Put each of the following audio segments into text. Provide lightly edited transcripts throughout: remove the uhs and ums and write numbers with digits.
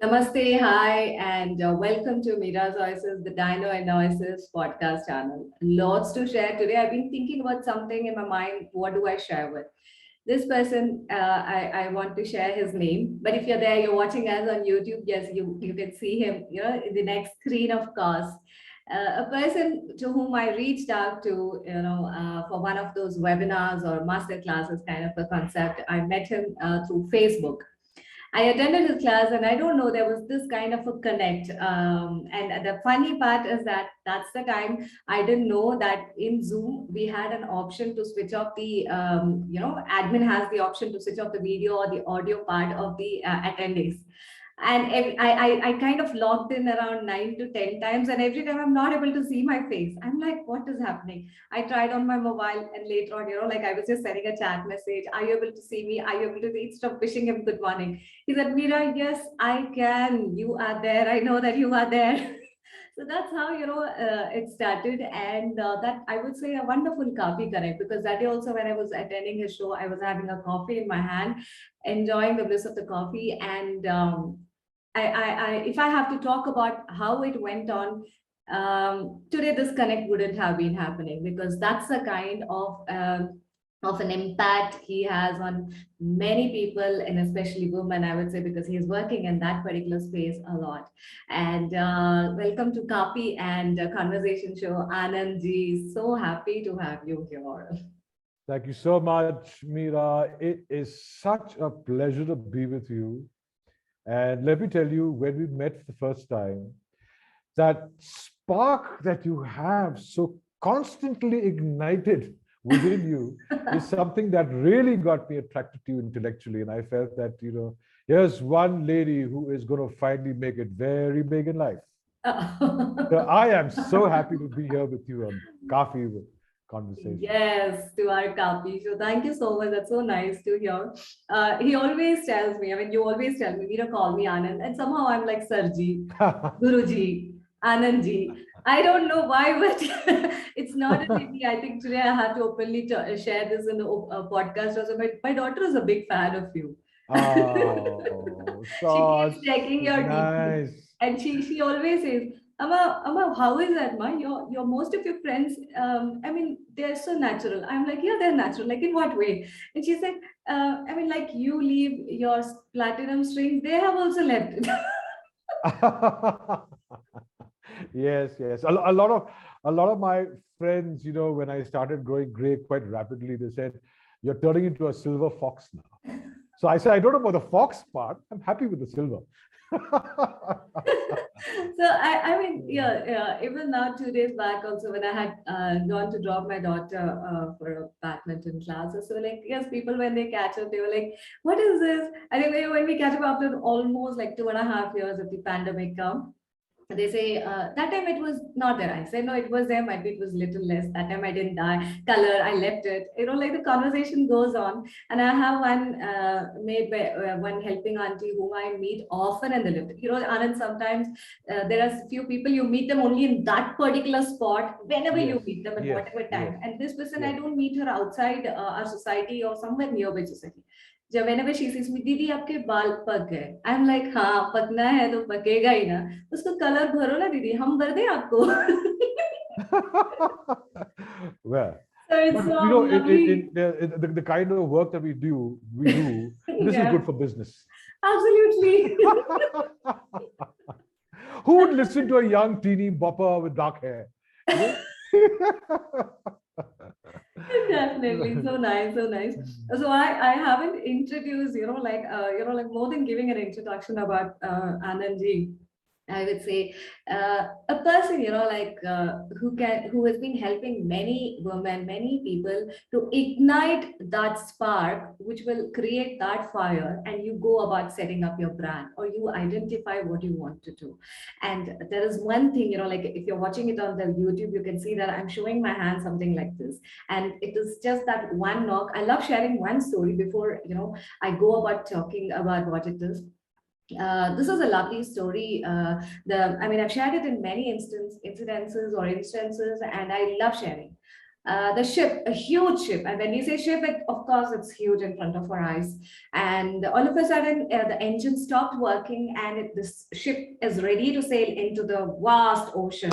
Namaste, hi, and welcome to Mr.Anand, the DinoinOasis Podcast channel. Lots to share today. I've been thinking about something in my mind. What do I share with? This person, I want to share his name. But if you're there, you're watching us on YouTube, yes, you can see him, in the next screen, of course. A person to whom I reached out to, for one of those webinars or master classes kind of a concept. I met him through Facebook. I attended his class, and I don't know, there was this kind of a connect. And the funny part is that that's the time I didn't know that in Zoom we had an option to switch off the, admin has the option to switch off the video or the audio part of the attendees. And I kind of logged in around 9 to 10 times, and every time I'm not able to see my face. I'm like, what is happening? I tried on my mobile, and later on, like I was just sending a chat message. Are you able to see me? Are you able to see? Stop wishing him good morning. He said, Mira, yes, I can. You are there. I know that you are there. So that's how it started, and that I would say a wonderful coffee connect, because that day also when I was attending his show, I was having a coffee in my hand, enjoying the bliss of the coffee, and if I have to talk about how it went on, today this connect wouldn't have been happening, because that's the kind of an impact he has on many people, and especially women, I would say, because he is working in that particular space a lot. And welcome to Kaapi and Conversation show, Anand ji. So happy to have you here. Thank you so much, Mira. It is such a pleasure to be with you. And let me tell you, when we met the first time, that spark that you have so constantly ignited within you is something that really got me attracted to you intellectually. And I felt that, here's one lady who is going to finally make it very big in life. So I am so happy to be here with you on Coffee with Conversation. Yes, to our Kapi. So thank you so much. That's so nice to hear. He always tells me, I mean, you always tell me, call me Anand. And somehow I'm like Sarji, Guruji, Anandji. I don't know why, but it's not an easy. I think today I have to openly share this in the podcast. Also, my daughter is a big fan of you. Oh, She keeps checking your DP, nice. and she always says, Amma, how is that, ma? Your most of your friends, I mean, they're so natural. I'm like, yeah, they're natural. Like, in what way? And she said, I mean, like, you leave your platinum strings, they have also left it. Yes, yes. A lot of my friends, when I started growing gray quite rapidly, they said, "You're turning into a silver fox now." So I said, "I don't know about the fox part. I'm happy with the silver." So I mean, yeah. Even now, 2 days back, also when I had gone to drop my daughter for a badminton class, so like, yes, people when they catch up, they were like, "What is this?" I think when we catch up after almost like 2.5 years of the pandemic come, they say that time it was not there. I said no, it was there. Might be it was little less. That time I didn't die. Color, I left it. Like the conversation goes on, and I have one maybe one helping auntie whom I meet often in the lift. Anand, sometimes there are few people you meet them only in that particular spot whenever Yes, you meet them at yes, whatever yes, time. And this person I yes. don't meet her outside our society or somewhere nearby society. जब whenever she says me, दीदी आपके बाल पक गए, I'm like, हाँ पकना है तो पकेगा ही ना, उसको कलर भरो ना दीदी, हम भर दें आपको. Well, So it's but so in lovely. the kind of work that we do, this is Yeah, good for business. absolutely. Who would listen to a young teeny bopper with dark hair? You know? Definitely, so nice, so nice. So I haven't introduced, like more than giving an introduction about Anandji. I would say a person, who has been helping many women, many people to ignite that spark, which will create that fire, and you go about setting up your brand, or you identify what you want to do. And there is one thing, like if you're watching it on the YouTube, you can see that I'm showing my hand something like this, and it is just that one knock. I love sharing one story before I go about talking about what it is. This is a lovely story. I mean, I've shared it in many incidences or instances, and I love sharing. The ship, a huge ship. And when we say ship, of course, it's huge in front of our eyes. And all of a sudden, the engine stopped working, and this ship is ready to sail into the vast ocean.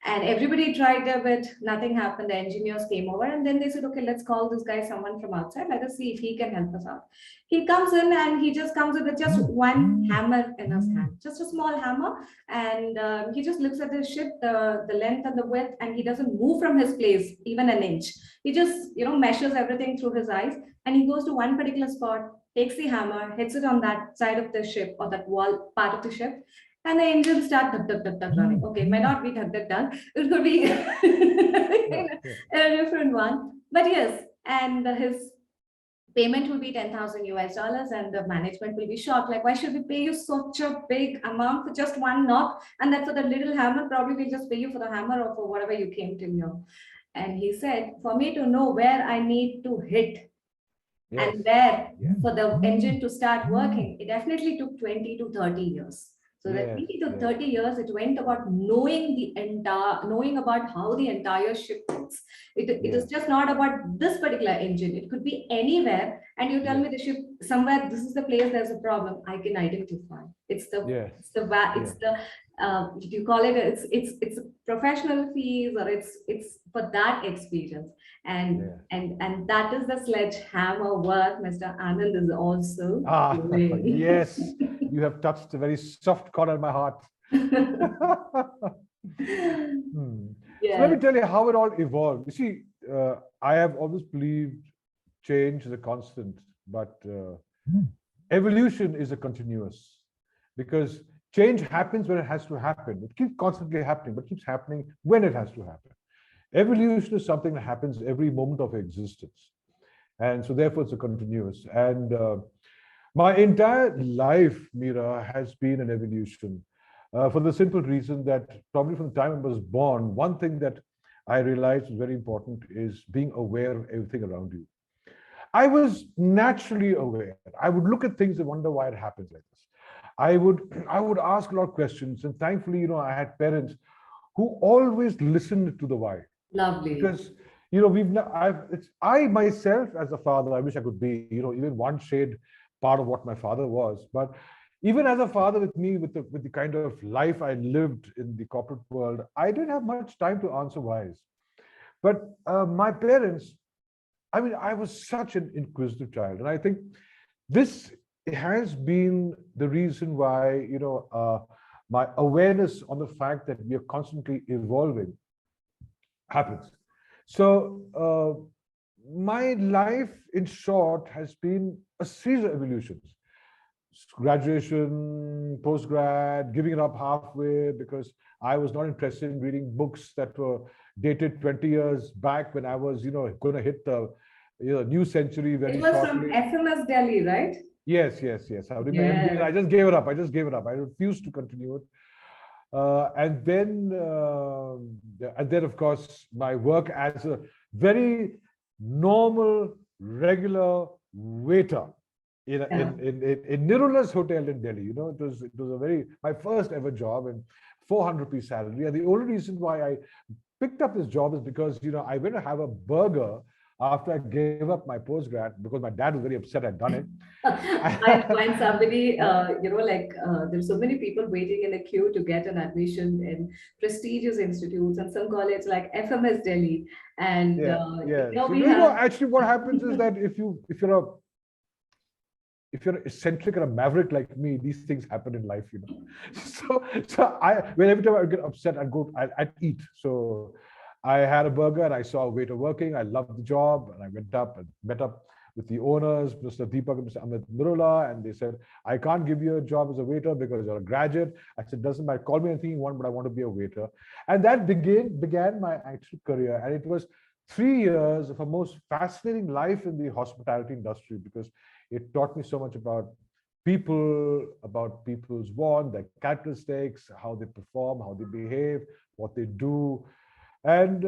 And everybody tried their bit, nothing happened. The engineers came over, and then they said, okay, let's call this guy, someone from outside. Let us see if he can help us out. He comes in, and he just comes in with just one hammer in his hand, just a small hammer. And he just looks at the ship, the length and the width, and he doesn't move from his place even an inch. He just, measures everything through his eyes, and he goes to one particular spot, takes the hammer, hits it on that side of the ship, or that wall part of the ship, and the engine start duk, duk, duk, duk, running. Okay, it might not be duk, duk, duk. It could be a different one. But yes, and his payment will be 10,000 US dollars, and the management will be shocked. Like, why should we pay you such a big amount for just one knock? And then for the little hammer, probably we'll just pay you for the hammer or for whatever you came to know. And he said, for me to know where I need to hit and where for the engine to start working, it definitely took 20 to 30 years. So that 20 to 30 years, it went about knowing about how the entire ship works. It is just not about this particular engine. It could be anywhere. And you tell me the ship somewhere, this is the place there's a problem, I can identify. It's the you call it, it's professional fees, or it's for that experience. And that is the sledgehammer work Mr. Anand is also doing. Yes, you have touched a very soft corner in my heart. So let me tell you how it all evolved. You see, I have always believed change is a constant, but evolution is a continuous, because change happens when it has to happen. It keeps constantly happening, but keeps happening when it has to happen. Evolution is something that happens every moment of existence. And so therefore it's a continuous. And my entire life, Meera, has been an evolution, for the simple reason that probably from the time I was born, one thing that I realized was very important is being aware of everything around you. I was naturally aware. I would look at things and wonder why it happens like this. I would ask a lot of questions, and thankfully, I had parents who always listened to the why. Lovely. Because I myself as a father, I wish I could be even one shade part of what my father was. But even as a father, with me, with the kind of life I lived in the corporate world, I didn't have much time to answer whys. But my parents, I was such an inquisitive child, and I think this has been the reason why my awareness on the fact that we are constantly evolving happens. So my life, in short, has been a series of evolutions. Graduation, post-grad, giving it up halfway because I was not interested in reading books that were dated 20 years back when I was, going to hit the new century very shortly. It was from FMS Delhi, right? Yes. I remember. I just gave it up. I refused to continue it. And then, of course, my work as a very normal, regular waiter in Nirula's hotel in Delhi. It was my first ever job, and 400 rupees salary. And the only reason why I picked up this job is because I went to have a burger after I gave up my postgrad, because my dad was very upset I'd done it. I find somebody, there's so many people waiting in a queue to get an admission in prestigious institutes, and some college like FMS Delhi. And actually, what happens is that if you're eccentric and a maverick like me, these things happen in life, So every time I get upset, I'd eat. So I had a burger and I saw a waiter working. I loved the job, and I went up and met up with the owners, Mr. Deepak and Mr. Amit Nirula, and they said, I can't give you a job as a waiter because you're a graduate. I said, doesn't matter, call me anything you want, but I want to be a waiter. And that began my actual career. And it was 3 years of a most fascinating life in the hospitality industry, because it taught me so much about people, about people's wants, their characteristics, how they perform, how they behave, what they do, and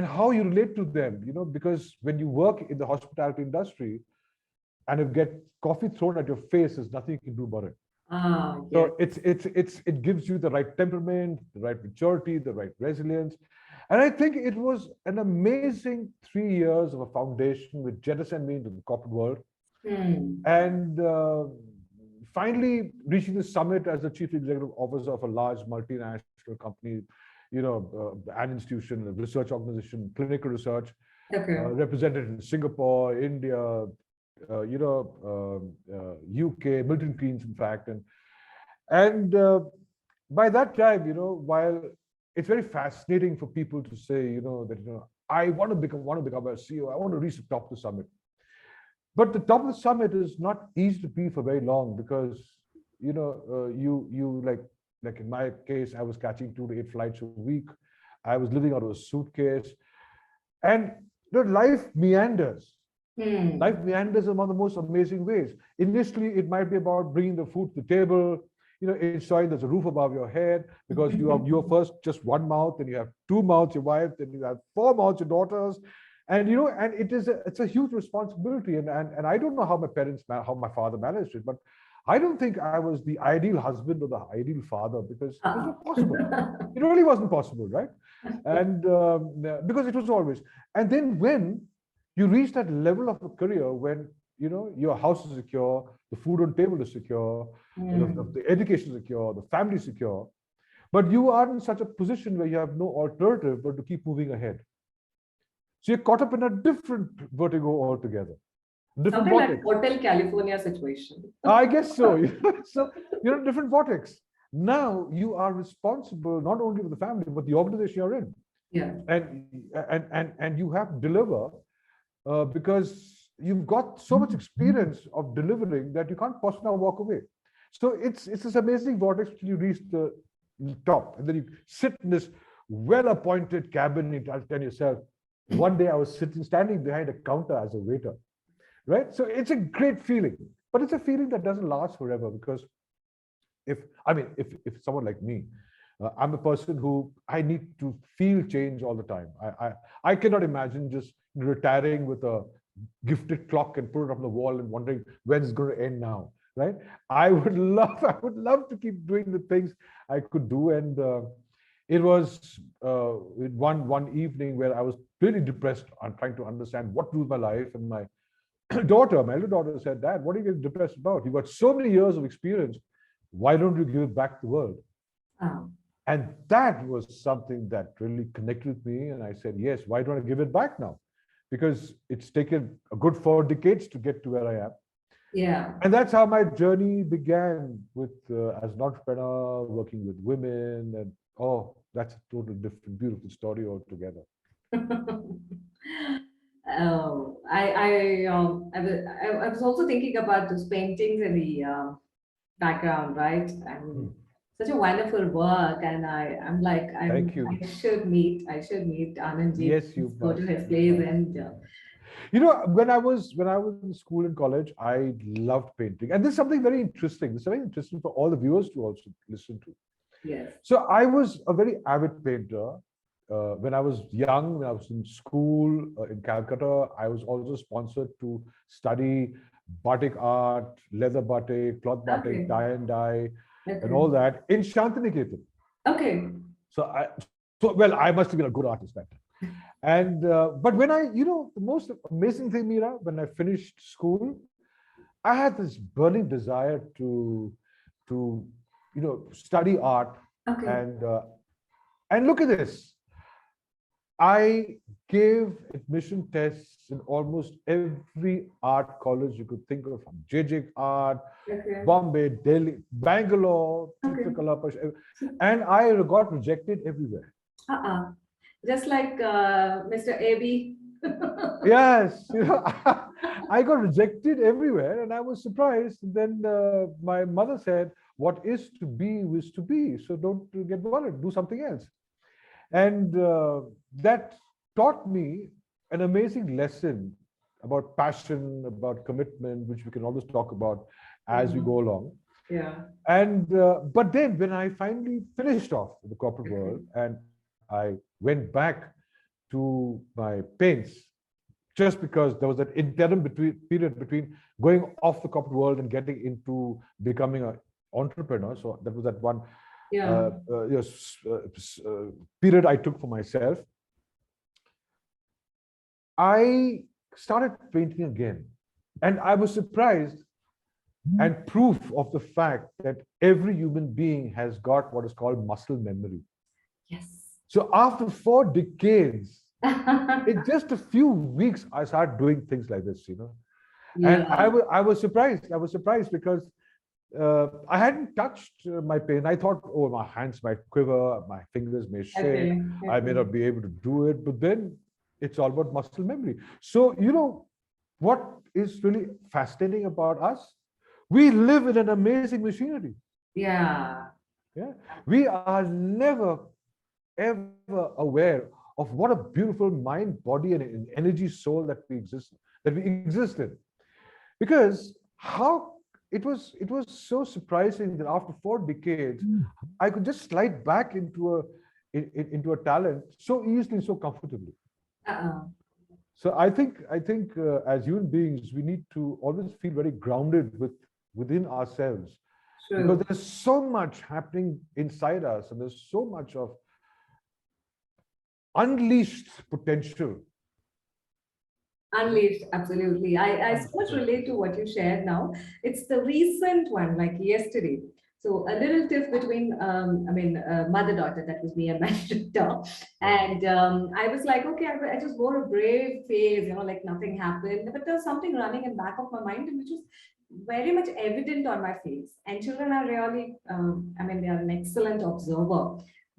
how you relate to them, because when you work in the hospitality industry and you get coffee thrown at your face, there's nothing you can do about it. So it gives you the right temperament, the right maturity, the right resilience. And I think it was an amazing 3 years of a foundation which jettisoned me into the corporate world. And finally reaching the summit as the chief executive officer of a large multinational company, an institution, a research organization, clinical research, represented in Singapore, India, UK, Milton Keynes, in fact. And by that time, while it's very fascinating for people to say, that, I want to become a CEO, I want to reach the top of the summit. But the top of the summit is not easy to be for very long because, you like in my case, I was catching 2 to 8 flights a week. I was living out of a suitcase. And life meanders. Life meanders in one of the most amazing ways. Initially, it might be about bringing the food to the table, ensuring there's a roof above your head because you have your first just one mouth, then you have 2 mouths, your wife, then you have 4 mouths, your daughters. And and it's a huge responsibility. And I don't know how my father managed it, but I don't think I was the ideal husband or the ideal father because it was not possible. It really wasn't possible, right? And because it was always. And then when you reach that level of a career when your house is secure, the food on table is secure, the education is secure, the family is secure, but you are in such a position where you have no alternative but to keep moving ahead. So you're caught up in a different vertigo altogether. Different Something vortex. like Hotel California situation. I guess so. So different vortex. Now you are responsible not only for the family but the organization you're in. Yeah. And you have to deliver because you've got so much experience of delivering that you can't possibly now walk away. So it's this amazing vortex till you reach the top, and then you sit in this well-appointed cabin. You tell yourself, one day I was standing behind a counter as a waiter, right? So it's a great feeling, but it's a feeling that doesn't last forever because if someone like me, I'm a person who I need to feel change all the time. I cannot imagine just retiring with a gifted clock and put it up on the wall and wondering when it's going to end now, right? I would love to keep doing the things I could do. And it was one evening where I was really depressed and trying to understand what to do with my life. And my elder daughter said, "Dad, what are you getting depressed about? You've got so many years of experience. Why don't you give it back to the world?" And that was something that really connected with me. And I said, yes, why don't I give it back now? Because it's taken a good 4 decades to get to where I am. Yeah. And that's how my journey began with as an entrepreneur, working with women. And that's a totally different, beautiful story altogether. I was also thinking about those paintings in the background, right? Such a wonderful work, and I'm like, Thank you. I should meet Anand. Yes, you go to must. his place and. When I was in school and college, I loved painting, and this is something very interesting. This is very interesting for all the viewers to also listen to. Yes. So I was a very avid painter. When I was young, when I was in school in Calcutta, I was also sponsored to study batik art, leather batik, cloth batik, tie and dye, and all that in Shantiniketan. Okay. So I must have been a good artist back then. And but when the most amazing thing, Meera, when I finished school, I had this burning desire to study art. Okay. And look at this. I gave admission tests in almost every art college you could think of, from JJ Art, Bombay, Delhi, Bangalore, and I got rejected everywhere. Just like Mr. AB. Yes, I got rejected everywhere, and I was surprised. Then my mother said, "What is to be is to be. So don't get worried. Do something else." And that taught me an amazing lesson about passion, about commitment, which we can always talk about as we go along. Yeah. And but then when I finally finished off the corporate world and I went back to my paints, just because there was that interim period between going off the corporate world and getting into becoming an entrepreneur. So that was that one period I took for myself. I started painting again. And I was surprised and proof of the fact that every human being has got what is called muscle memory. Yes. So after 4 decades, in just a few weeks, I started doing things like this, And Yeah. I was surprised. I was surprised because I hadn't touched my pen. I thought, oh, my hands might quiver, my fingers may shake, Okay. I may Okay. not be able to do it. But then it's all about muscle memory. So, what is really fascinating about us? We live in an amazing machinery. Yeah. Yeah, we are never ever aware of what a beautiful mind, body, and energy soul that we exist in. Because how it was so surprising that after 4 decades, I could just slide back into a talent so easily, so comfortably. Uh-uh. So I think as human beings, we need to always feel very grounded within ourselves, because True. there's so much happening inside us, and there's so much of unleashed potential. Unleashed, absolutely. I so much Potential. relate to what you shared now. It's the recent one, like yesterday. So a little tiff between, mother-daughter, that was me and my daughter. Yeah. And I was like, okay, I just wore a brave face, like nothing happened. But there was something running in back of my mind, and which was very much evident on my face. And children are really, they are an excellent observer.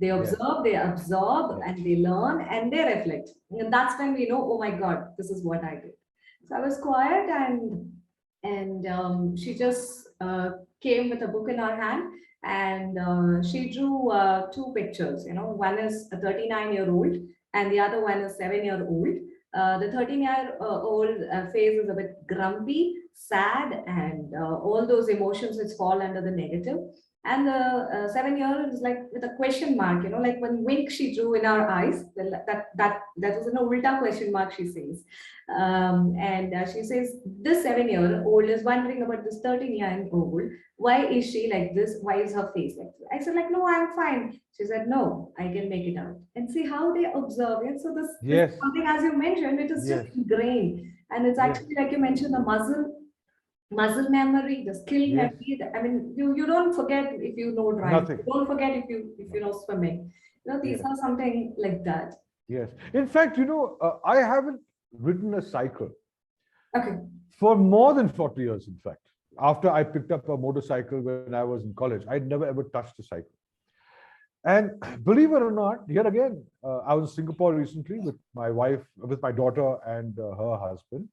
They Yes. observe, they absorb, Yes. and they learn, and they reflect. And that's when we know, oh my God, this is what I did. So I was quiet, and she just came with a book in her hand, and she drew two pictures. One is a 39-year-old, and the other one is 7-year-old. The 13-year-old phase is a bit grumpy, sad, and all those emotions which fall under the negative. And the 7-year is like with a question mark, like when wink she drew in our eyes. Well, that was an ulta question mark, she says. And she says, this 7-year-old is wondering about this 13-year-old. Why is she like this? Why is her face like this? I said, like, no, I'm fine. She said, no, I can make it out. And see how they observe it. So this is Yes. something, as you mentioned, it is just Yes. ingrained. And it's Yes. actually, like you mentioned, the muscle memory, the skill Yes. memory. I mean, you don't forget if you know driving. Nothing. You don't forget if you know swimming. These Yes. are something like that. Yes. In fact, I haven't ridden a cycle Okay. for more than 40 years, in fact. After I picked up a motorcycle when I was in college, I'd never ever touched a cycle. And believe it or not, here again, I was in Singapore recently with my wife, with my daughter and her husband.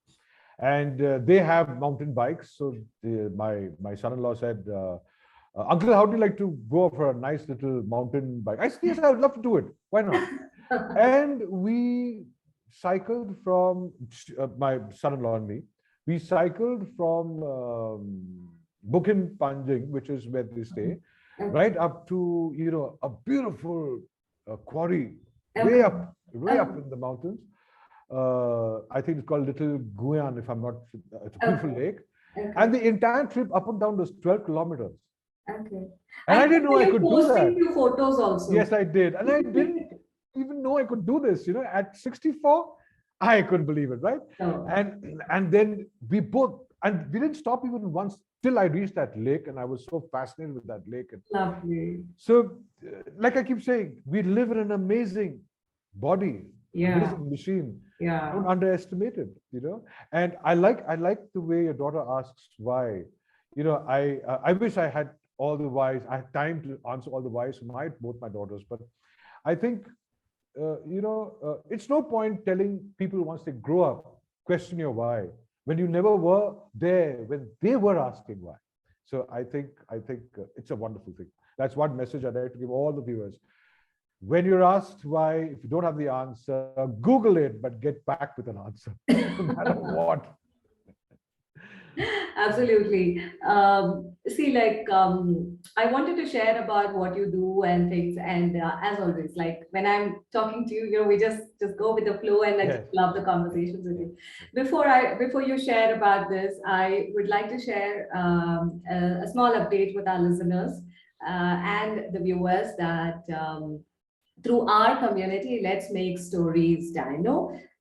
And they have mountain bikes. So my son-in-law said, Uncle, how do you like to go for a nice little mountain bike? I said, yes, I would love to do it. Why not? And we cycled from my son-in-law and me. We cycled from Bukit Panjang, which is where they stay, Okay. right up to a beautiful quarry Okay. way up in the mountains. I think it's called Little Guyan, if I'm not. It's a beautiful Okay. lake, Okay. and the entire trip up and down was 12 kilometers. Okay. And I I didn't know remember I you could do posting that. few photos also. Yes, I did. And I didn't even know I could do this. At 64, I couldn't believe it, right? No. And then we didn't stop even once till I reached that lake, and I was so fascinated with that lake. And Lovely. so, like I keep saying, we live in an amazing body, Yeah. amazing machine. Yeah. Don't underestimate it, And I like the way your daughter asks why. I wish I had all the whys. I had time to answer all the whys for both my daughters, but I think it's no point telling people once they grow up, question your why, when you never were there when they were asking why. So I think it's a wonderful thing. That's one message I'd like to give all the viewers. When you're asked why, if you don't have the answer, Google it, but get back with an answer, no matter what. Absolutely. See, I wanted to share about what you do and things. And as always, like when I'm talking to you, we just go with the flow, and I Yes. just love the conversations with you. Yes. Before you share about this, I would like to share a small update with our listeners and the viewers that through our community, let's make stories dino.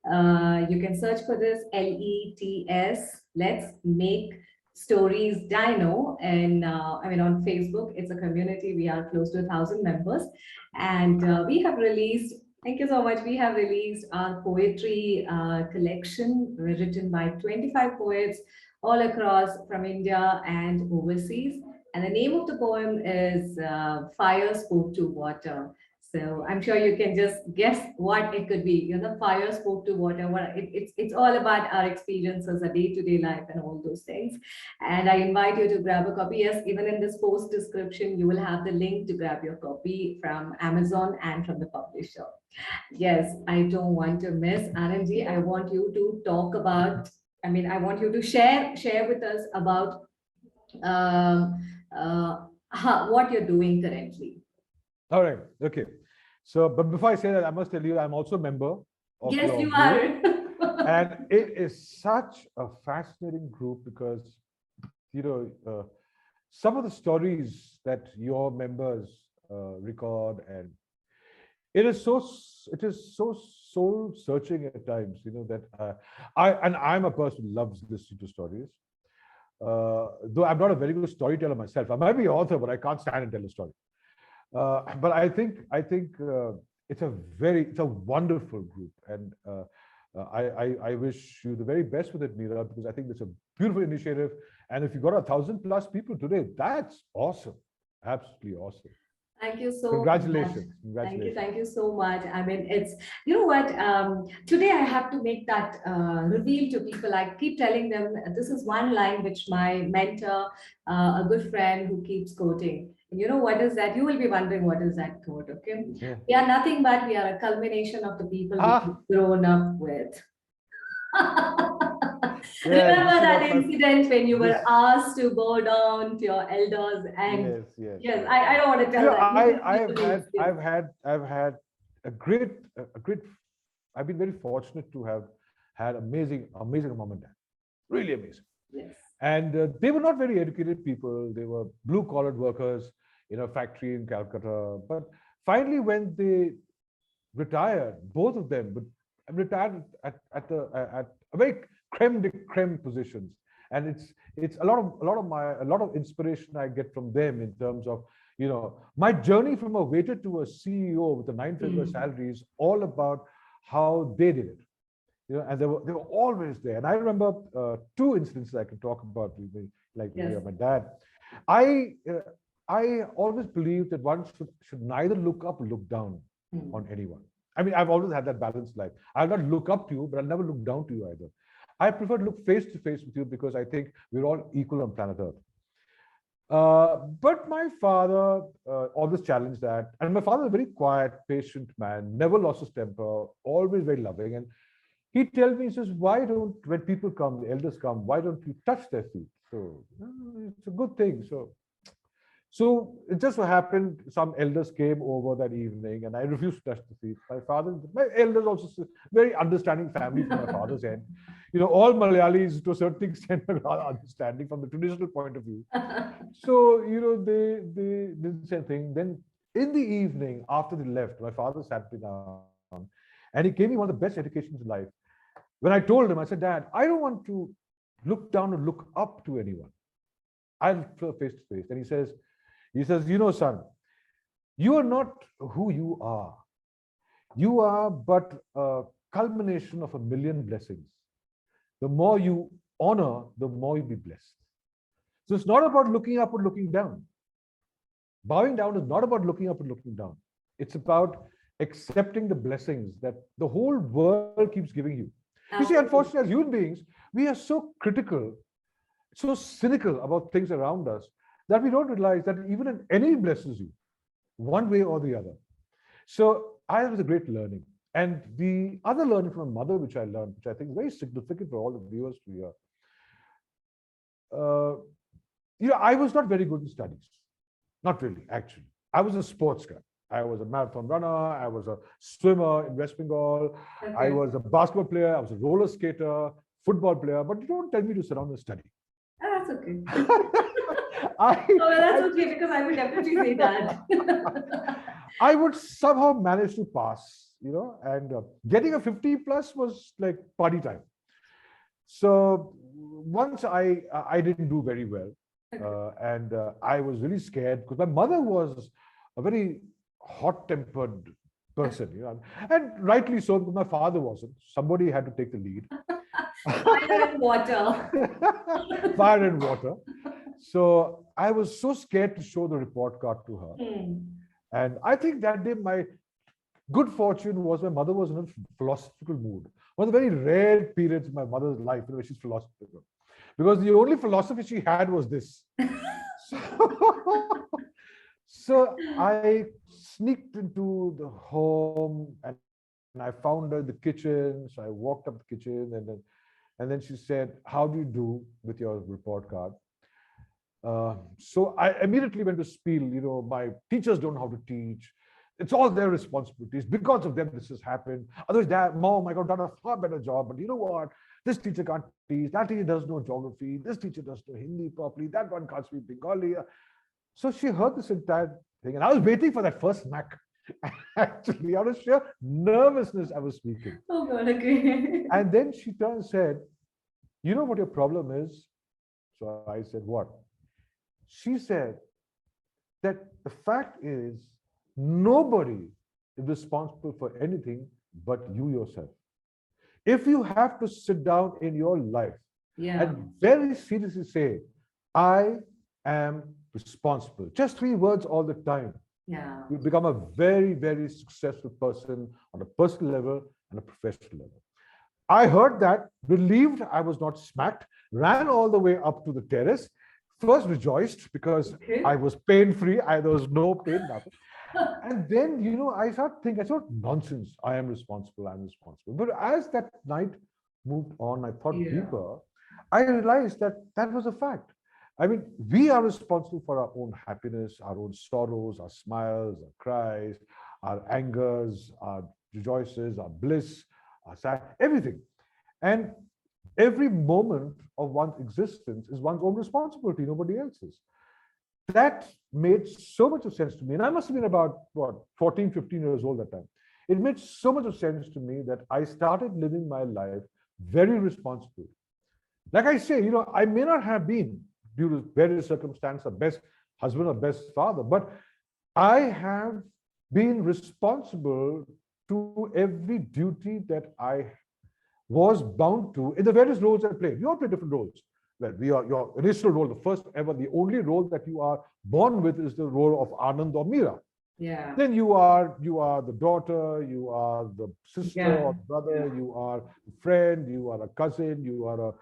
You can search for this LETS. Let's make stories Dino, and on Facebook. It's a community. We are close to 1,000 members, and we have released. Thank you so much. We have released our poetry collection written by 25 poets all across from India and overseas. And the name of the poem is Fire Spoke to Water. So I'm sure you can just guess what it could be. Fire spoke to water. It's all about our experiences, our day-to-day life, and all those things. And I invite you to grab a copy. Yes, even in this post description, you will have the link to grab your copy from Amazon and from the publisher. Yes, I don't want to miss Anandji. I want you to talk about. I want you to share with us about um, what you're doing currently. All right. Okay. So, but before I say that, I must tell you, I'm also a member of Yes, your you group. are. And it is such a fascinating group because, some of the stories that your members record, and it is so soul searching at times, that I'm a person who loves listening to stories. Though I'm not a very good storyteller myself. I might be an author, but I can't stand and tell a story. But I think it's a wonderful group, and I wish you the very best with it, Meera, because I think it's a beautiful initiative. And if you got 1,000+ people today, that's awesome, absolutely awesome. Thank you so Congratulations, much. congratulations. Thank you so much. It's, you know what, today I have to make that reveal to people. I keep telling them this is one line which my mentor, a good friend who keeps quoting. And you know what is that? You will be wondering what is that quote, okay? Yeah. We are nothing but we are a culmination of the people Ah, we've grown up with. yeah, Remember this is that what my incident when you were this asked to go down to your elders and yes, yes, yes, yes, I yes. don't want to tell that. You will I've feel the had experience. a great I've been very fortunate to have had amazing mom and dad, really amazing. Yes. And they were not very educated people. They were blue collared workers in a factory in Calcutta. But finally, when they retired, both of them, but retired at a very creme de creme positions. And it's a lot of inspiration I get from them in terms of, my journey from a waiter to a CEO with a 9-figure Mm. salary is all about how they did it. And they were always there. And I remember two instances I can talk about, like Yes. my dad. I I always believe that one should neither look up or look down Mm. on anyone. I mean, I've always had that balanced life. I'll not look up to you, but I'll never look down to you either. I prefer to look face to face with you because I think we're all equal on planet Earth. But my father always challenged that. And my father is a very quiet, patient man, never lost his temper, always very loving. And he tells me, he says, why don't, when people come, the elders come, why don't you touch their feet? So it's a good thing. So it just so happened some elders came over that evening and I refused to touch the feet. My elders also very understanding family from my father's end. All Malayalis to a certain extent are understanding from the traditional point of view. So, they did the same thing. Then in the evening, after they left, my father sat me down and he gave me one of the best educations in life. When I told him, I said, Dad, I don't want to look down or look up to anyone. I'll prefer face to face. And he says, son, you are not who you are. You are but a culmination of a million blessings. The more you honor, the more you'll be blessed. So it's not about looking up or looking down. Bowing down is not about looking up and looking down. It's about accepting the blessings that the whole world keeps giving you. You see, unfortunately, as human beings, we are so critical, so cynical about things around us that we don't realize that even if any blesses you, one way or the other. So I was a great learning. And the other learning from my mother, which I learned, which I think is very significant for all the viewers to hear. I was not very good in studies. Not really, actually. I was a sports guy. I was a marathon runner. I was a swimmer in West Bengal. Okay. I was a basketball player. I was a roller skater, football player. But you don't tell me to sit down and study. Oh, that's okay. That's okay because I would definitely say that. I would somehow manage to pass and getting a 50 plus was like party time. So once I didn't do very well, and I was really scared because my mother was a very hot-tempered person, and rightly so because my father wasn't. Somebody had to take the lead. Fire and water. Fire and water. So I was so scared to show the report card to her. And I think that day my good fortune was my mother was in a philosophical mood. One of the very rare periods in my mother's life in which she's philosophical. Because the only philosophy she had was this. So I sneaked into the home and I found her in the kitchen. So I walked up the kitchen and then she said, "How do you do with your report card?" So I immediately went to spiel, my teachers don't know how to teach. It's all their responsibilities. Because of them, this has happened. Otherwise, Dad, Mom, I could have done a far better job. But you know what? This teacher can't teach. That teacher doesn't know geography. This teacher doesn't know Hindi properly. That one can't speak Bengali. So she heard this entire thing. And I was waiting for that first smack. Actually, out of sheer nervousness, I was speaking. Oh, God, okay. And then she turned and said, "You know what your problem is?" So I said, "What?" She said that the fact is nobody is responsible for anything but you yourself. If you have to sit down in your life and very seriously say, "I am responsible," just 3 words all the time, you become a very, very successful person on a personal level and a professional level. I heard that, relieved I was not smacked, ran all the way up to the terrace, first rejoiced because I was pain-free. There was no pain, nothing. And then, I started thinking, I thought, nonsense, I'm responsible. But as that night moved on, I thought deeper, I realized that that was a fact. I mean, we are responsible for our own happiness, our own sorrows, our smiles, our cries, our angers, our rejoices, our bliss, our sad, everything. And every moment of one's existence is one's own responsibility, nobody else's. That made so much of sense to me. And I must have been about, 14, 15 years old that time. It made so much of sense to me that I started living my life very responsibly. Like I say, I may not have been, due to various circumstances, the best husband or best father, but I have been responsible to every duty that I was bound to in the various roles I played. You all play different roles. Well, your initial role, the first ever, the only role that you are born with is the role of Anand or Meera. Yeah. Then you are the daughter, you are the sister or brother, you are a friend, you are a cousin, you are a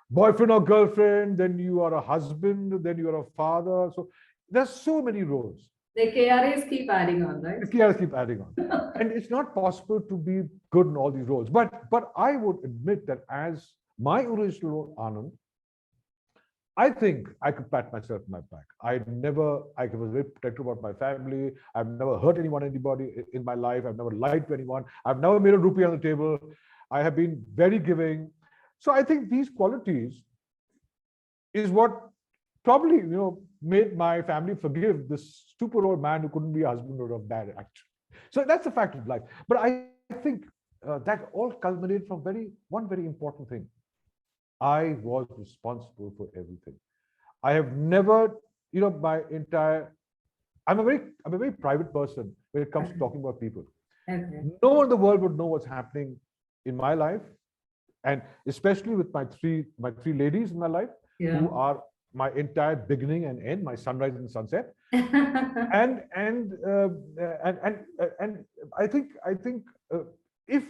boyfriend or girlfriend, then you are a husband, then you are a father. So there's so many roles. The KRAs keep adding on, right? The KRAs keep adding on. And it's not possible to be good in all these roles. But I would admit that as my original role, Anand, I think I could pat myself on my back. I was very protective about my family. I've never hurt anybody in my life. I've never lied to anyone. I've never made a rupee on the table. I have been very giving. So I think these qualities is what probably, made my family forgive this stupid old man who couldn't be a husband or a dad, actually. So that's a fact of life. But I think that all culminated from one very important thing. I was responsible for everything. I have never, I'm a very private person when it comes to talking about people. Okay. No one in the world would know what's happening in my life, and especially with my three ladies in my life, who are my entire beginning and end, my sunrise and sunset. and I think if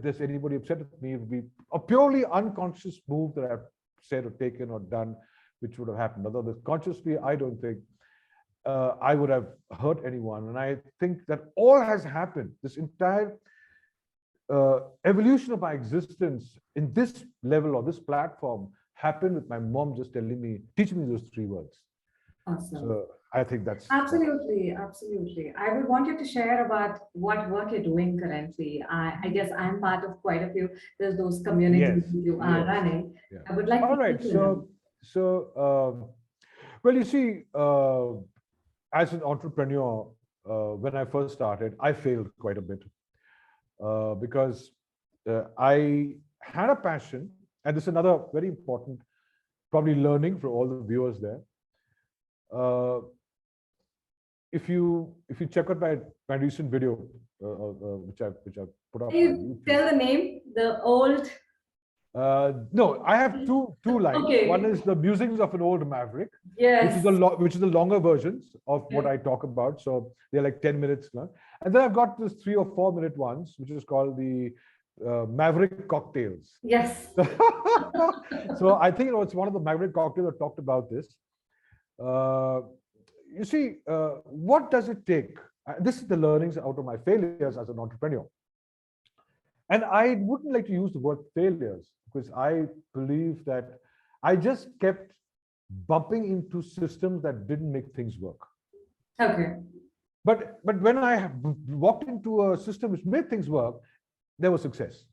there's anybody upset with me, it would be a purely unconscious move that I've said or taken or done, which would have happened. Although consciously, I don't think I would have hurt anyone. And I think that all has happened. This entire evolution of my existence in this level or this platform happened with my mom just teaching me those 3 words. Awesome. So I think that's absolutely. I would want you to share about what work you're doing currently. I guess I'm part of quite a few. There's those communities you are running. Yeah. I would like. All right. Well, you see, as an entrepreneur, when I first started, I failed quite a bit. because I had a passion, and this is another very important, probably learning for all the viewers there. Uh, if you check out my recent video, which I put up Can on you YouTube. tell the name? The old. No, I have two lines. Okay. One is the musings of an old maverick, Yes. which is the longer versions of what Okay. I talk about. So they're like 10 minutes long. And then I've got this 3 or 4 minute ones, which is called the Maverick Cocktails. Yes. So I think it's one of the Maverick Cocktails that talked about this. Uh, you see, what does it take? This is the learnings out of my failures as an entrepreneur. And I wouldn't like to use the word failures because I believe that I just kept bumping into systems that didn't make things work. Okay. But when I walked into a system which made things work, there was success.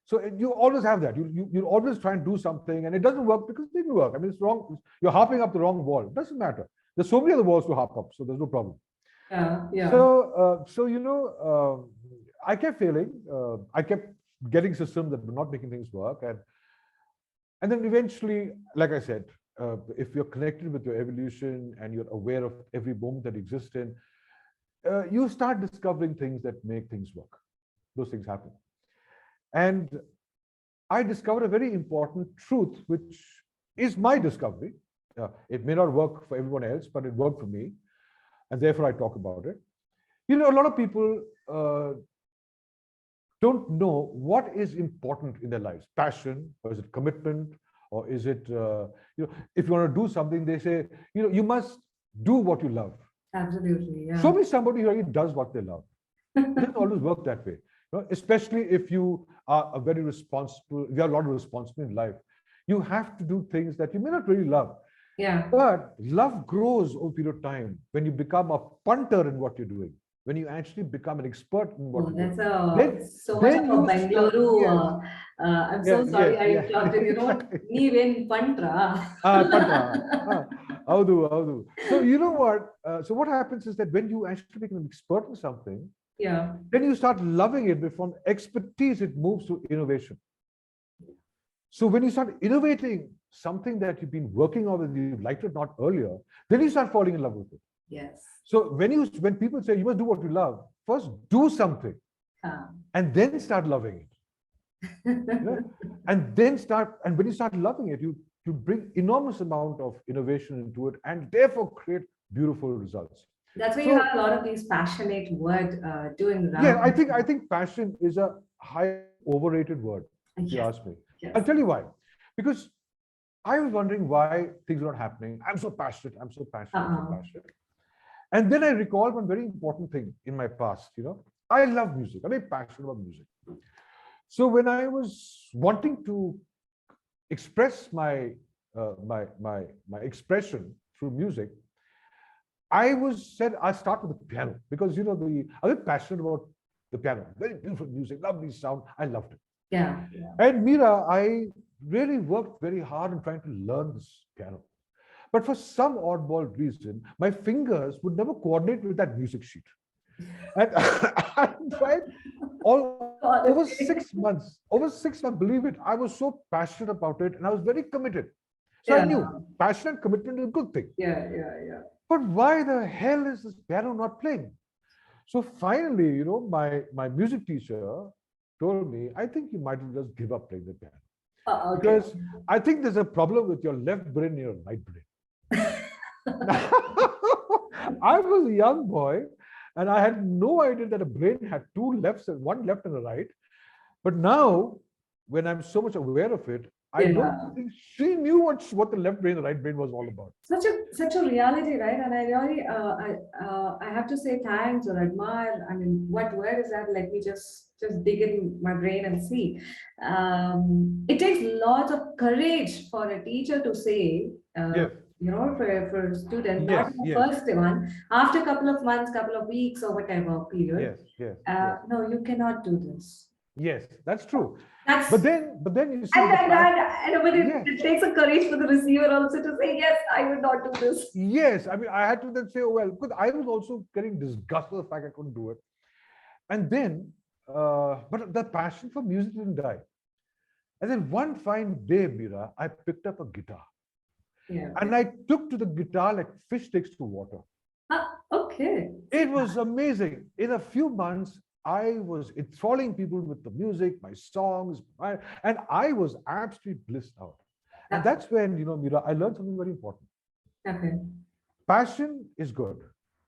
So you always have that. You always try and do something and it doesn't work because it didn't work. I mean, it's wrong. You're harping up the wrong wall. It doesn't matter. There's so many other walls to harp up, so there's no problem. Yeah. So I kept failing. I kept getting systems that were not making things work, and then eventually, like I said, if you're connected with your evolution and you're aware of every moment that exists in, you start discovering things that make things work. Those things happen, and I discovered a very important truth, which is my discovery. It may not work for everyone else, but it worked for me, and therefore I talk about it. A lot of people don't know what is important in their lives. Passion, or is it commitment, or is it, if you want to do something, they say, you must do what you love. Absolutely. Yeah. Show me somebody who really does what they love. It doesn't always work that way. Especially if you are you have a lot of responsibility in life. You have to do things that you may not really love. Yeah. But love grows over a period of time when you become a punter in what you're doing. When you actually become an expert in what you're doing. That's so much of a Bengaluru. I'm so sorry I interrupted. Neeven Pantra. Pantra. Howdu. So you know what? So what happens is that when you actually become an expert in something, then you start loving it. But from expertise, it moves to innovation. So when you start innovating something that you've been working on and you liked it not earlier, then you start falling in love with it. Yes. So when people say you must do what you love, first do something and then start loving it. And when you start loving it, you bring enormous amount of innovation into it and therefore create beautiful results. That's why you have a lot of these passionate words doing around. Yeah, I think passion is a high overrated word, if you ask me. Yes. I'll tell you why. Because I was wondering why things are not happening. I'm so passionate. I'm so passionate. And then I recall one very important thing in my past. I love music. I'm very passionate about music. So when I was wanting to express my expression through music, I start with the piano because I was passionate about the piano. Very beautiful music, lovely sound. I loved it. Yeah. And Meera, I really worked very hard in trying to learn this piano. But for some oddball reason, my fingers would never coordinate with that music sheet. And I tried over 6 months. Over 6 months, believe it, I was so passionate about it and I was very committed. So I knew passion and commitment is a good thing. Yeah. But why the hell is this piano not playing? So finally, my music teacher told me, I think you might just give up playing the piano. Because I think there's a problem with your left brain and your right brain. I was a young boy and I had no idea that a brain had two lefts and one left and a right. But now, when I'm so much aware of it, I don't think she knew what the left brain and the right brain was all about. Such a reality, right? And I really, I have to say thanks or admire. I mean, what word is that? Let me just dig in my brain and see. It takes lots of courage for a teacher to say, for a student, not the first one, after a couple of months, couple of weeks or whatever period. No, you cannot do this. Yes, that's true. But then you see, it takes a courage for the receiver also to say, yes, I would not do this. Yes, I mean, I had to then say, oh well, because I was also getting disgusted with the fact I couldn't do it. And then but the passion for music didn't die. And then one fine day, Mira, I picked up a guitar Yeah. and I took to the guitar like fish takes to water. Okay. It was amazing. In a few months, I was enthralling people with the music, my songs, and I was absolutely blissed out. And that's when, Mira, I learned something very important. Okay. Passion is good.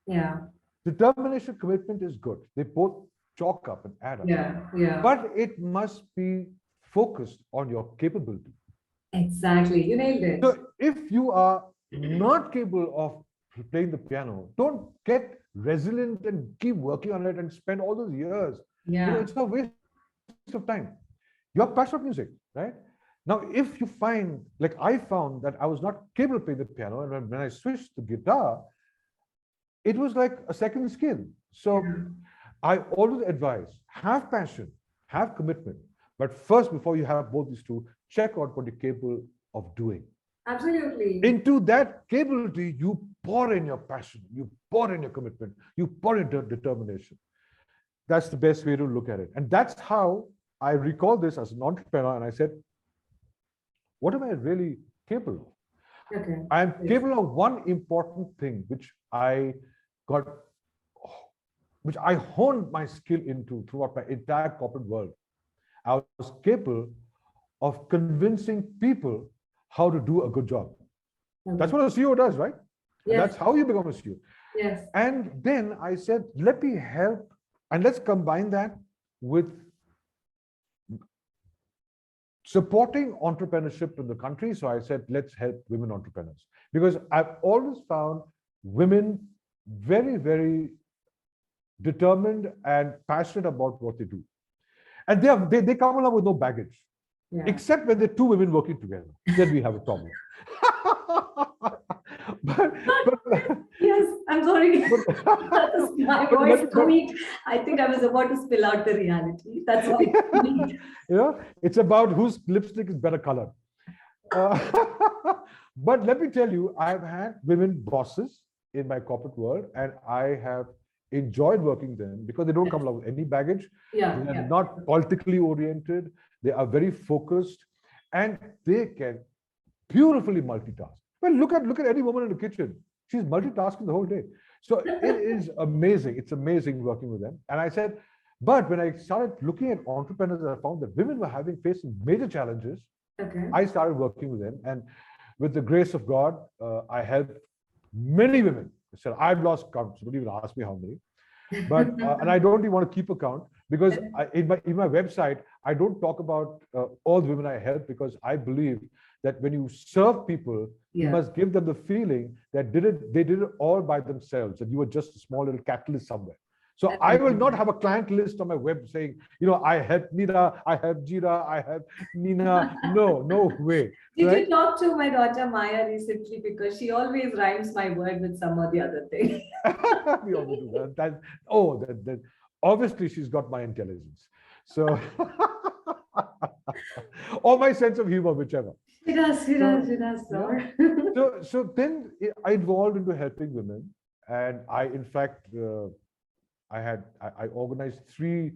Yeah. Determination, commitment is good. They both chalk up and add up. Yeah. Yeah. But it must be focused on your capability. Exactly. You nailed it. So if you are not capable of playing the piano, don't get resilient and keep working on it and spend all those years. Yeah. It's a waste of time. You're passionate about music, right? Now, if you find, like I found that I was not capable of playing the piano, and when I switched to guitar, it was like a second skin. So Yeah. I always advise, have passion, have commitment. But first, before you have both these two, check out what you're capable of doing. Absolutely. Into that capability, you pour in your passion, you pour in your commitment, you pour in your determination. That's the best way to look at it. And that's how I recall this as an entrepreneur. And I said, what am I really capable of? Okay. I'm Yes. capable of one important thing, got, which I honed my skill into throughout my entire corporate world. I was capable of convincing people how to do a good job. That's Okay. what a CEO does, right? And Yes. that's how you become a CEO. Yes. And then I said, let me help, and let's combine that with supporting entrepreneurship in the country. So I said, let's help women entrepreneurs. Because I've always found women very, very determined and passionate about what they do. And they come along with no baggage, Yeah. except when they're two women working together. Then we have a problem. but Yes, I'm sorry. but, My but voice let- but- squeaked. I think I was about to spill out the reality. That's why it squeaked. it's about whose lipstick is better colored. Uh, but let me tell you, I've had women bosses in my corporate world, and I have enjoyed working them because they don't come along with any baggage. Yeah. They are Yeah. not politically oriented. They are very focused, and they can beautifully multitask. Well, look at any woman in the kitchen. She's multitasking the whole day. So it is amazing. It's amazing working with them. And I said, but when I started looking at entrepreneurs, I found that women were facing major challenges. Okay. I started working with them, and with the grace of God, I helped many women. I said, I've lost count. So don't even ask me how many. But and I don't even want to keep a count because in my website I don't talk about all the women I help, because I believe that when you serve people, you Yeah. must give them the feeling that they did it all by themselves, and you were just a small little catalyst somewhere. So I will not have a client list on my web saying, I help Nina, I help Jira, I help Nina. No way. Did Right? you talk to my daughter Maya recently? Because she always rhymes my word with some or the other thing. We always do that. That obviously she's got my intelligence. So or my sense of humor, whichever. She does, she does, she does, Yeah. sir. So then I evolved into helping women, and I, in fact, I organized three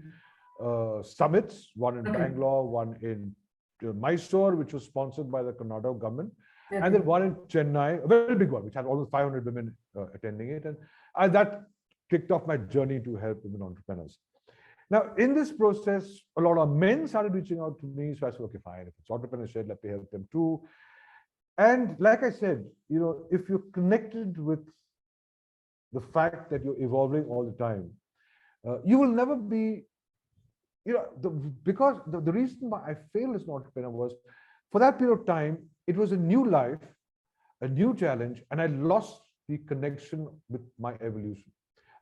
summits, one in Okay. Bangalore, one in Mysore, which was sponsored by the Karnataka government, and Okay. then one in Chennai, a very big one, which had almost 500 women attending it. And that kicked off my journey to help women entrepreneurs. Now, in this process, a lot of men started reaching out to me. So I said, okay, fine. If it's entrepreneurship, let me help them too. And like I said, if you're connected with the fact that you're evolving all the time, you will never be, because the reason why I failed as an entrepreneur was for that period of time, it was a new life, a new challenge, and I lost the connection with my evolution.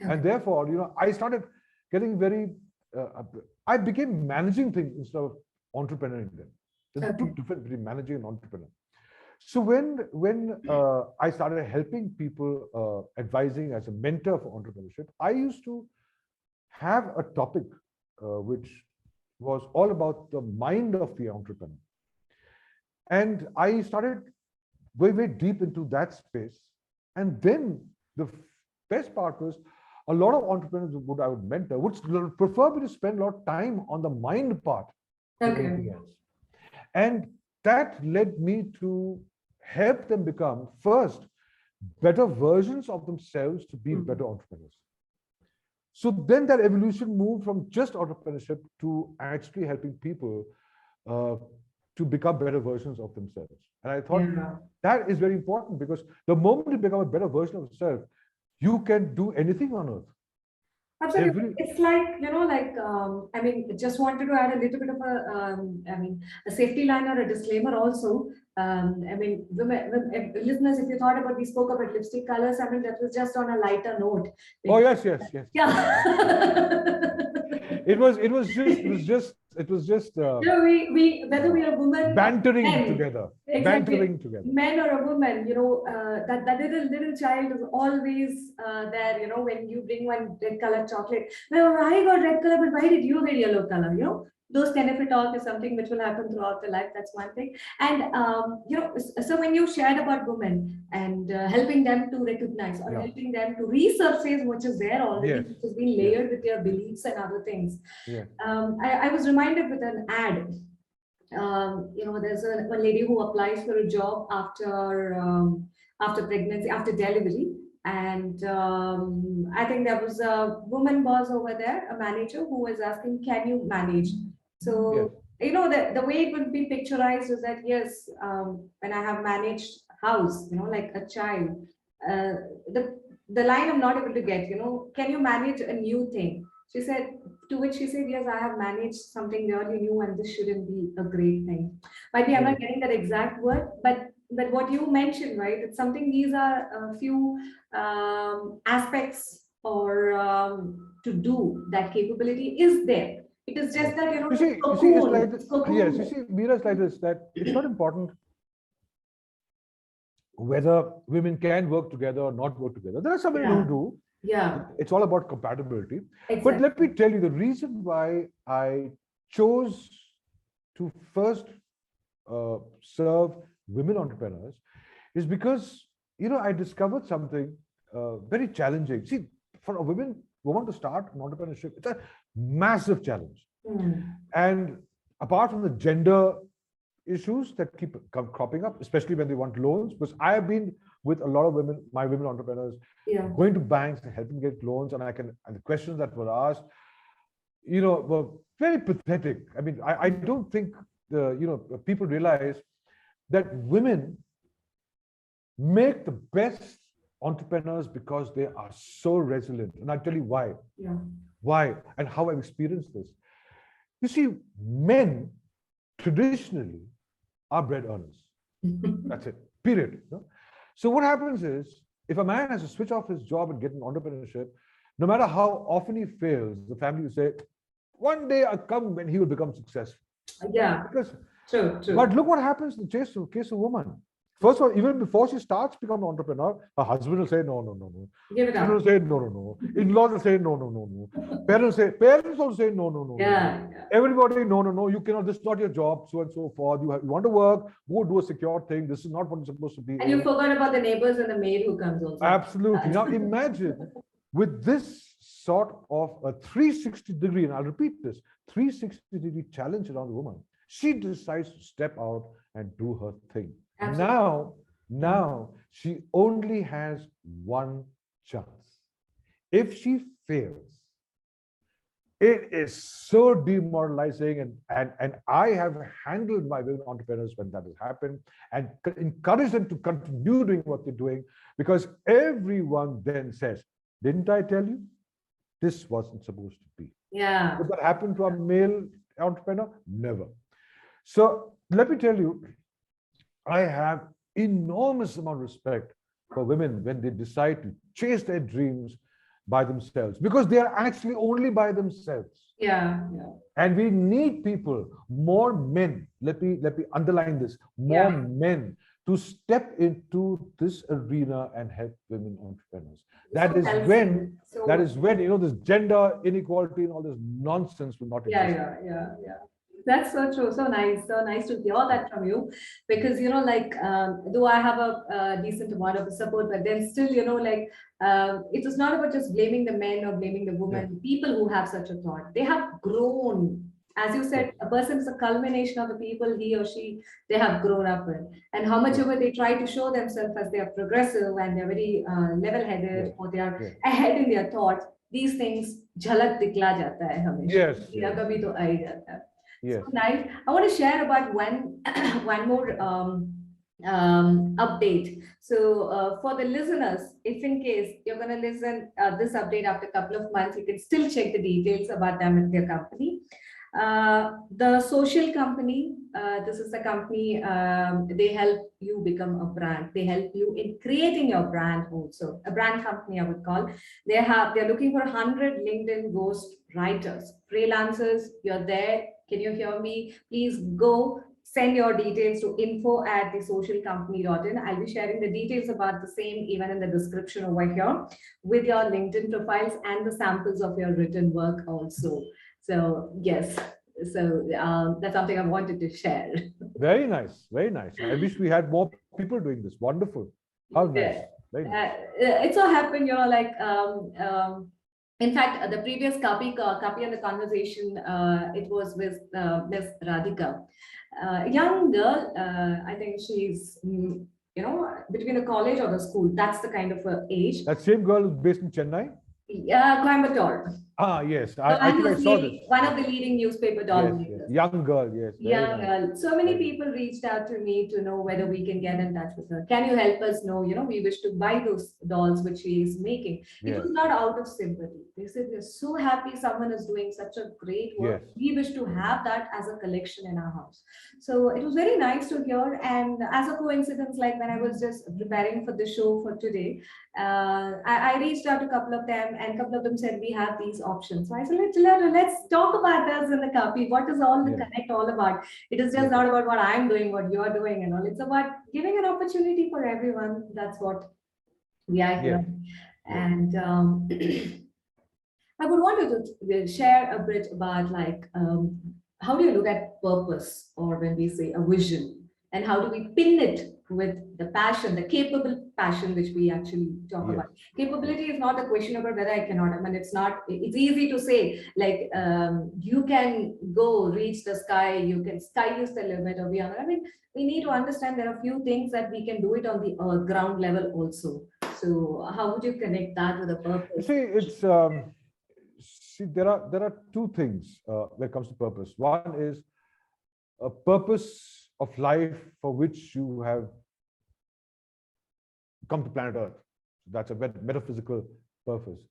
Okay. And therefore, I started getting I became managing things instead of entrepreneuring them. There's Okay. two different between managing and entrepreneur. So when I started helping people, advising as a mentor for entrepreneurship, I used to have a topic which was all about the mind of the entrepreneur. And I started going very deep into that space. And then the best part was a lot of entrepreneurs would I would mentor would prefer me to spend a lot of time on the mind part than anything else. And that led me to help them become, first, better versions of themselves to be better entrepreneurs. So then that evolution moved from just entrepreneurship to actually helping people to become better versions of themselves. And I thought that is very important, because the moment you become a better version of yourself, you can do anything on earth. Absolutely. It's like, I mean, just wanted to add a little bit of a safety line or a disclaimer also. I mean, listeners, if you thought about, we spoke about lipstick colors, I mean, that was just on a lighter note. Oh, yes. Yeah. It was just we whether we are women, bantering men, together, exactly, men or a woman, that little child is always there. When you bring one red colored chocolate, well, I got red color, but why did you get yellow color? Those kind of a talk is something which will happen throughout the life. That's one thing. And so when you shared about women and helping them to recognize or helping them to resurface what is there already, which has been layered with their beliefs and other things. I was reminded with an ad. There's one lady who applies for a job after pregnancy, after delivery. And I think there was a woman boss over there, a manager, who was asking, can you manage? So, the way it would be picturized is that, yes, when I have managed house, like a child, the line I'm not able to get, can you manage a new thing? She said, to which she said, yes, I have managed something really new, and this shouldn't be a great thing. Might be I'm not getting that exact word, but what you mentioned, right? It's something, these are a few aspects or to do that capability is there. It is just that, you see, it's like this. Yes, you see, Meera, is like this, that it's not important whether women can work together or not work together. There are some women who do. Yeah. It's all about compatibility. Exactly. But let me tell you, the reason why I chose to first serve women entrepreneurs is because, I discovered something very challenging. See, for a woman to start an entrepreneurship, it's a massive challenge. And apart from the gender issues that keep cropping up, especially when they want loans, because I have been with a lot of women, my women entrepreneurs, going to banks and helping get loans, and the questions that were asked, were very pathetic. I mean, I don't think people realize that women make the best entrepreneurs because they are so resilient. And I'll tell you why. Why and how I've experienced this. You see, men traditionally are bread earners. That's it, period. So what happens is, if a man has to switch off his job and get an entrepreneurship, no matter how often he fails, the family will say, one day will come when he will become successful. True. But look what happens in the case of woman. First of all, even before she starts becoming an entrepreneur, her husband will say, no. Give it up. Children will say, no. In-laws will say, no. Parents will say, no. Everybody, no. You cannot, this is not your job, so and so forth. You want to work, go do a secure thing. This is not what you're supposed to be. And you forgot about the neighbors and the maid who comes also. Absolutely. Now imagine with this sort of a 360-degree, and I'll repeat this, 360-degree challenge around the woman, she decides to step out and do her thing. Absolutely. Now she only has one chance. If she fails, it is so demoralizing, and I have handled my women entrepreneurs when that has happened and encourage them to continue doing what they're doing, because everyone then says, didn't I tell you? This wasn't supposed to be. Does that happen to a male entrepreneur? Never. So let me tell you, I have enormous amount of respect for women when they decide to chase their dreams by themselves, because they are actually only by themselves. And we need people, more men. Let me underline this: more men to step into this arena and help women entrepreneurs. That is when this gender inequality and all this nonsense will not exist. That's so true. So nice to hear that from you. Because, like, though I have a decent amount of support, but then still, it is not about just blaming the men or blaming the Yeah, women. People who have such a thought, they have grown. As you yes, said, a person is a culmination of the people he or she they have grown up with, and how much yes, ever they try to show themselves as they are progressive and they're very yes, level-headed or they are yes, ahead in their thoughts. These things झलक दिखला जाता है हमेशा, yes, या yes, कभी तो आ ही जाता है. So yes. nice. I want to share about one one more update. So for the listeners, if in case you're going to listen this update after a couple of months, you can still check the details about them and their company. The social company, this is a company, they help you become a brand. They help you in creating your brand also. A brand company, I would call. They're looking for 100 LinkedIn ghost writers, freelancers. You're there. Can you hear me? Please go send your details to info@thesocialcompany.in. I'll be sharing the details about the same even in the description over here with your LinkedIn profiles and the samples of your written work also. So yes, so that's something I wanted to share. Very nice, very nice. I wish we had more people doing this. Wonderful. How nice. Yeah. Very nice. It so happened, in fact, the previous Kaapi and the conversation, it was with Miss Radhika, young girl. I think she's, between the college or the school. That's the kind of age. That same girl is based in Chennai. Coimbatore. Ah, yes. The I one think I who's saw this. one of the leading newspaper doll Yes, yes. makers. Young girl, yes. Very Young nice. girl. So many Very nice. people reached out to me to know whether we can get in touch with her. Can you help us know? We wish to buy those dolls which she is making. It Yes, was not out of sympathy. They said, we're so happy someone is doing such a great work. yes. We wish to have that as a collection in our house. So it was very nice to hear. And as a coincidence, like when I was just preparing for the show for today, I reached out to a couple of them, and a couple of them said we have these options. So I said, let's talk about this in the copy. What is all the Yes, connect all about? It is just yes, not about what I'm doing, what you're doing, and all. It's about giving an opportunity for everyone. That's what we are yes, here. yes. And I would want you to share a bit about how do you look at purpose, or when we say a vision, and how do we pin it with the passion, the capable passion which we actually talk Yes. about. Capability is not a question about whether I cannot. I mean, it's not. It's easy to say like you can go reach the sky, you can sky is the limit or beyond. I mean, we need to understand there are a few things that we can do it on the ground level also. So how would you connect that with a purpose? See, it's there are two things when it comes to purpose. One is a purpose of life for which you have come to planet Earth. That's a metaphysical purpose.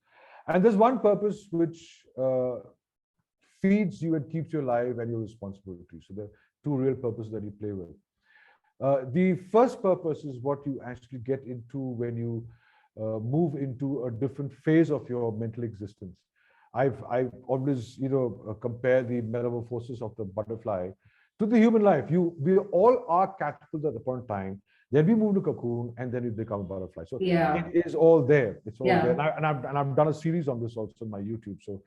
And there's one purpose which feeds you and keeps you alive and your responsibility. So there are two real purposes that you play with. The first purpose is what you actually get into when you move into a different phase of your mental existence. I've always compare the metamorphosis of the butterfly to the human life. We all are caterpillars at a point in time. Then we move to cocoon, and then we become a butterfly. So Yeah, it is all there. It's all there. yeah. And I've done a series on this also on my YouTube. So you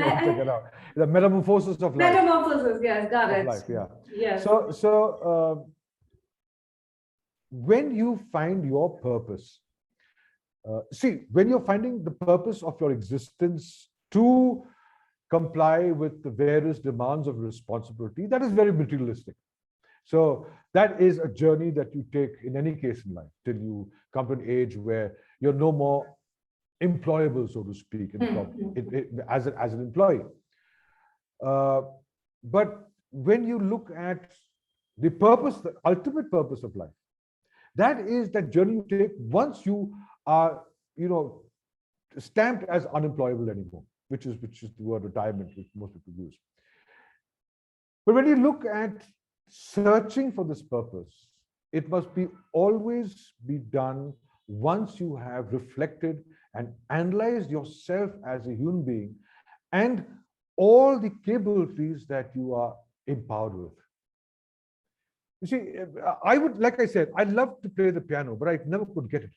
can I, check it out. The metamorphosis of life. Metamorphosis, yes, got Of it. life, yeah. Yes. So when you find your purpose, when you're finding the purpose of your existence to comply with the various demands of responsibility, that is very materialistic. So that is a journey that you take in any case in life till you come to an age where you're no more employable, so to speak, as an employee. But when you look at the purpose, the ultimate purpose of life, that is that journey you take once you are, stamped as unemployable anymore, which is the word retirement, which most people use. But when you look at searching for this purpose, it must be always be done once you have reflected and analyzed yourself as a human being and all the capabilities that you are empowered with. You see, I would, like I said, I love to play the piano, but I never could get it.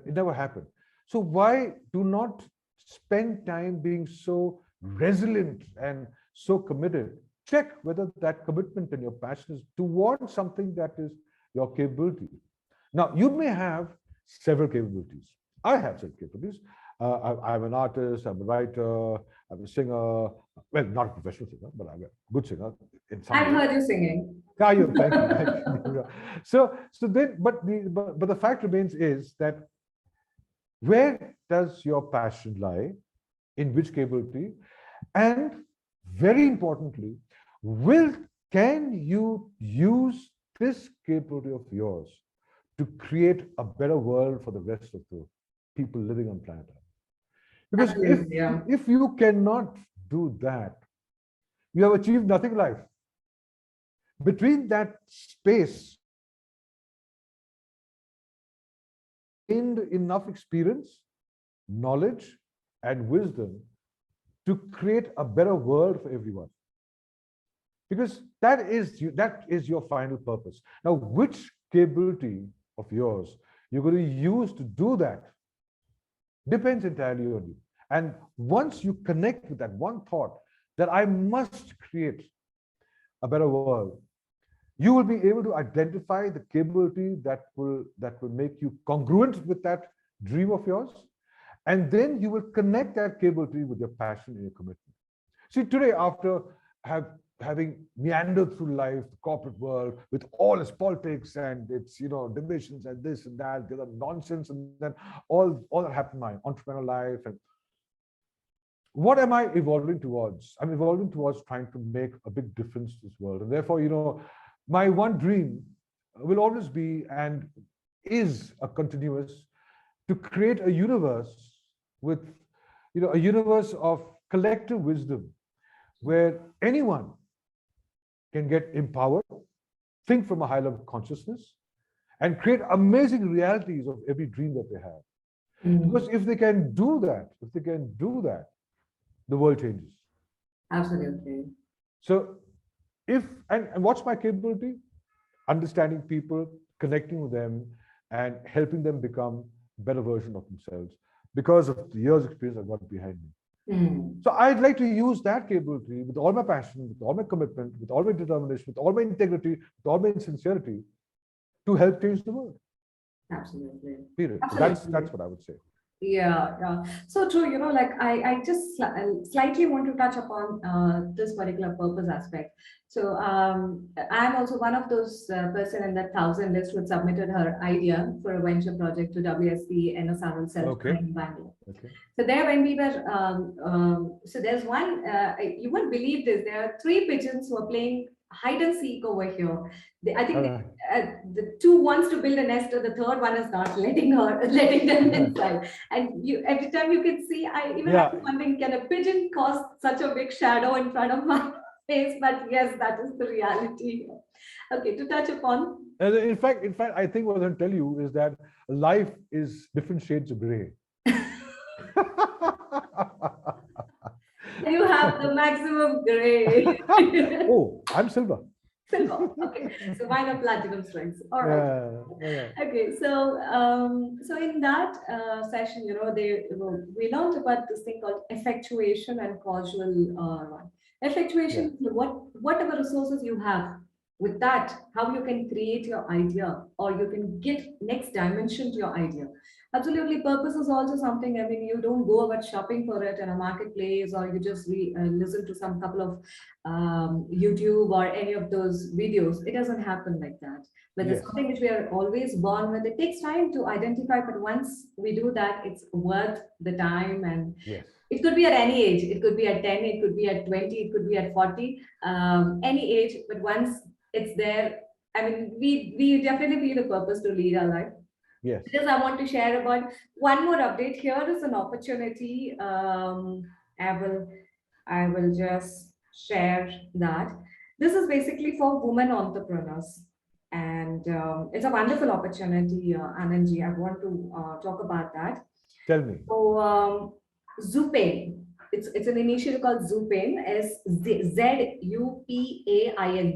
It never happened. So why do not spend time being so resilient and so committed check whether that commitment and your passion is towards something that is your capability. Now, you may have several capabilities. I have several capabilities. I'm an artist, I'm a writer, I'm a singer. Well, not a professional singer, but I'm a good singer in some I've way. heard you singing. Thank you, thank you. So then, but the fact remains is that where does your passion lie? In which capability? And very importantly, will can you use this capability of yours to create a better world for the rest of the people living on planet Earth? Because Absolutely, yeah. if you cannot do that, you have achieved nothing in life. Between that space, gained enough experience, knowledge, and wisdom to create a better world for everyone. Because that is your final purpose. Now, which capability of yours you're going to use to do that depends entirely on you. And once you connect with that one thought that I must create a better world, you will be able to identify the capability that will make you congruent with that dream of yours. And then you will connect that capability with your passion and your commitment. See, today, after having meandered through life, the corporate world, with all its politics and its divisions and this and that, the other nonsense, and then all that happened in my entrepreneurial life. And what am I evolving towards? I'm evolving towards trying to make a big difference to this world. And therefore, my one dream will always be and is a continuous to create a universe with, a universe of collective wisdom where anyone can get empowered, think from a high level of consciousness, and create amazing realities of every dream that they have. Because if they can do that, the world changes. Absolutely. So and what's my capability? Understanding people, connecting with them, and helping them become a better version of themselves because of the years' experience I've got behind me. So I'd like to use that capability with all my passion, with all my commitment, with all my determination, with all my integrity, with all my sincerity to help change the world. Absolutely. Period. Absolutely. So that's what I would say. Yeah. So true. I just slightly want to touch upon this particular purpose aspect. So I'm also one of those person in that 1,000 list who submitted her idea for a venture project to WSP NSRL Self in Bangalore. Okay. So there, when we were, so there's one. You won't believe this. There are 3 pigeons who are playing hide and seek over here. I think the 2 wants to build a nest, or the 3rd one is not letting them inside. And every time you can see, I was wondering, can a pigeon cause such a big shadow in front of my face? But yes, that is the reality. Okay, to touch upon. In fact, I think what I'll tell you is that life is different shades of gray. You have the maximum gray. Oh, I'm silver. Silver. Okay. So mine are platinum strings. All right. Okay. So in that session, we learned about this thing called effectuation and causal one. Effectuation, whatever resources you have, with that, how you can create your idea, or you can give next dimension to your idea. Absolutely, purpose is also something. I mean, you don't go about shopping for it in a marketplace, or you just listen to some couple of YouTube or any of those videos. It doesn't happen like that. But it's something which we are always born with. It takes time to identify, but once we do that, it's worth the time. And it could be at any age. It could be at 10, it could be at 20, it could be at 40, any age. But once it's there, I mean, we definitely feel the purpose to lead our life. Yes. Because I want to share about one more update. Here is an opportunity. I will just share that. This is basically for women entrepreneurs. And it's a wonderful opportunity, Anandji. I want to talk about that. Tell me. So, Zupain. It's an initiative called Zupain, Zupain,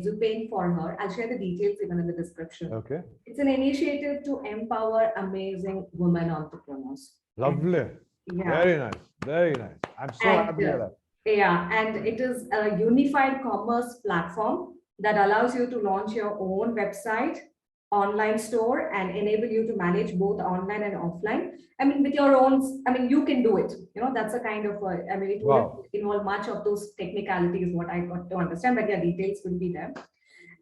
Zupain for her. I'll share the details even in the description. Okay. It's an initiative to empower amazing women entrepreneurs. Lovely. Very nice. Very nice. I'm so happy with that. Yeah, and it is a unified commerce platform that allows you to launch your own website, online store, and enable you to manage both online and offline. I mean, with your own, I mean, you can do it. That's a kind of, I mean, it wouldn't Wow. involve much of those technicalities, what I got to understand, but yeah, details will be there.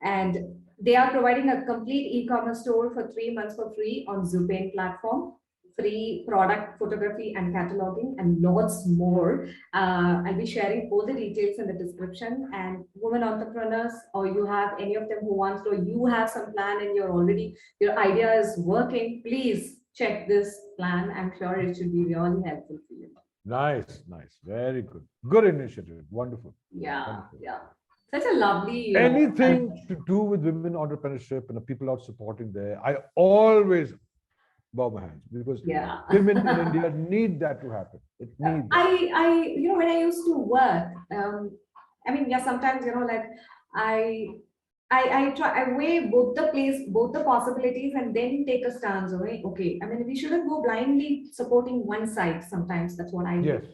And they are providing a complete e-commerce store for 3 months for free on Zupane platform, free product photography and cataloging, and lots more. I'll be sharing all the details in the description. And women entrepreneurs, or you have any of them who wants to, or you have some plan and your idea is working, please check this plan. I'm sure it should be really helpful for you. Nice, nice. Very good. Good initiative. Wonderful. Yeah, Wonderful. yeah. Such a lovely, Anything to do with women entrepreneurship and the people out supporting there, I always bow my hands because yeah. women in India need that to happen. It needs that. When I used to work, I mean, yeah, sometimes, like I, I try, I weigh both the possibilities and then take a stance. Okay. I mean, we shouldn't go blindly supporting one side. Sometimes that's what I do. Yes.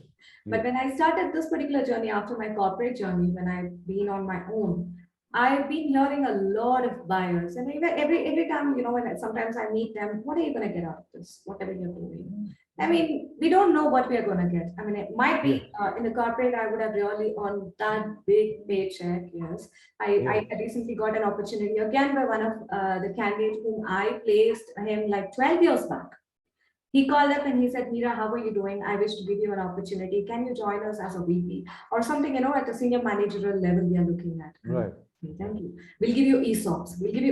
But Yes. when I started this particular journey after my corporate journey, when I've been on my own, I've been hearing a lot of buyers, and even every time, sometimes I meet them, what are you going to get out of this? Whatever you're doing. I mean, we don't know what we are going to get. I mean, it might Yes. be in the corporate, I would have really on that big paycheck. Yes, Yes. I recently got an opportunity again by one of the candidates whom I placed him like 12 years back. He called up and he said, Meera, how are you doing? I wish to give you an opportunity. Can you join us as a VP or something, at a senior managerial level we are looking at? Right. Okay, thank you. We'll give you ESOPs. We'll give